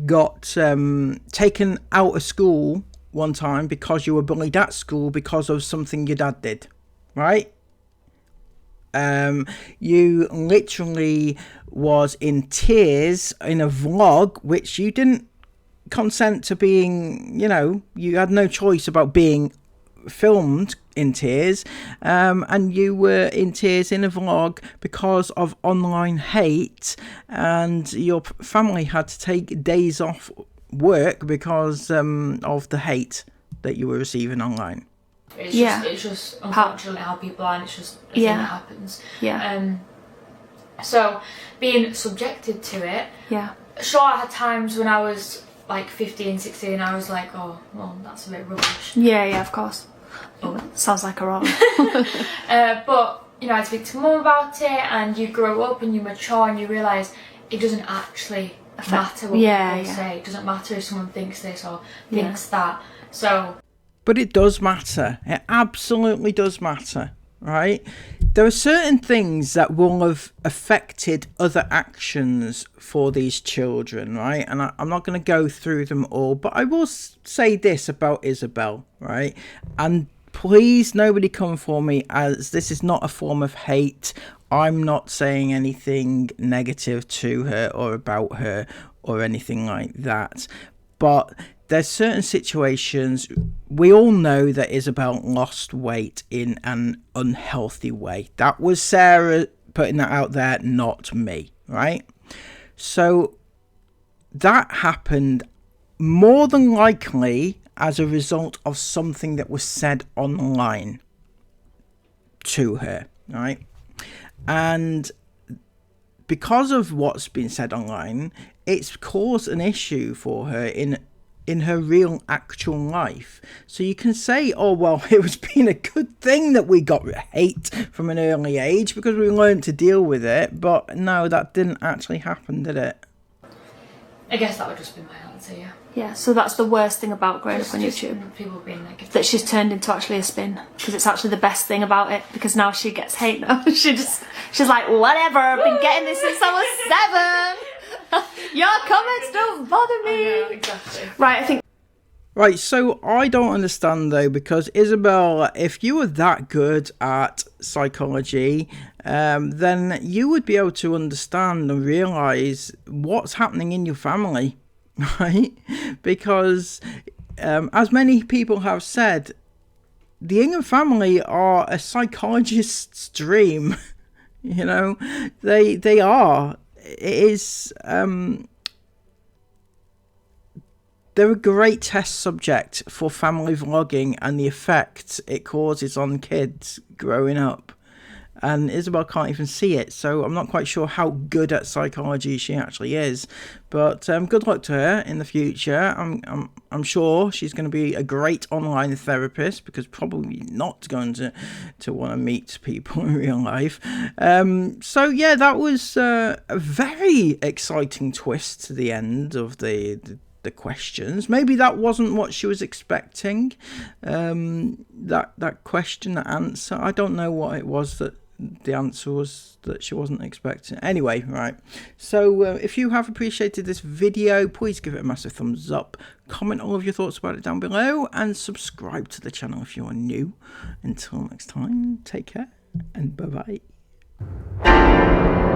got taken out of school one time because you were bullied at school because of something your dad did, right? You literally was in tears in a vlog which you didn't consent to being, you had no choice about being filmed in tears, and you were in tears in a vlog because of online hate, and your family had to take days off work because of the hate that you were receiving online. It's just unfortunately how people are, and it's just a thing that happens. So being subjected to it, sure, I had times when I was like 15, 16, I was like, oh, well, that's a bit rubbish. Yeah, of course. Oh, sounds like a rock. But, I speak to mum about it, and you grow up and you mature and you realise it doesn't actually matter what people say. It doesn't matter if someone thinks this or thinks that. So. But it does matter. It absolutely does matter, right? there are certain things that will have affected other actions for these children, right? And I'm not going to go through them all, but I will say this about Isabel, right? And please, nobody come for me, as this is not a form of hate. I'm not saying anything negative to her or about her or anything like that. But there's certain situations, we all know that Isabel lost weight in an unhealthy way. That was Sarah putting that out there, not me, right? So that happened more than likely as a result of something that was said online to her, right? And because of what's been said online, it's caused an issue for her in her real actual life. So you can say, oh well, it was been a good thing that we got hate from an early age because we learned to deal with it, but no, that didn't actually happen, did it? I guess that would just be my answer, yeah. Yeah, so that's the worst thing about growing up on YouTube. People being negative. That she's turned into actually a spin, because it's actually the best thing about it, because now she gets hate now. She's like, whatever, I've been getting this since I was 7. Your comments don't bother me. I know, exactly. Right, I think. Right, so I don't understand though, because Isabel, if you were that good at psychology, then you would be able to understand and realise what's happening in your family, right? Because as many people have said, the Ingham family are a psychologist's dream. You know, they are. It is. They're a great test subject for family vlogging and the effect it causes on kids growing up. And Isabel can't even see it, so I'm not quite sure how good at psychology she actually is. But good luck to her in the future. I'm sure she's going to be a great online therapist, because probably not going to want to meet people in real life. So yeah, that was a very exciting twist to the end of the questions. Maybe that wasn't what she was expecting. That question, that answer, I don't know what it was that the answer was that she wasn't expecting. Anyway, right, so if you have appreciated this video, please give it a massive thumbs up, comment all of your thoughts about it down below, and subscribe to the channel if you are new. Until next time, take care and bye bye.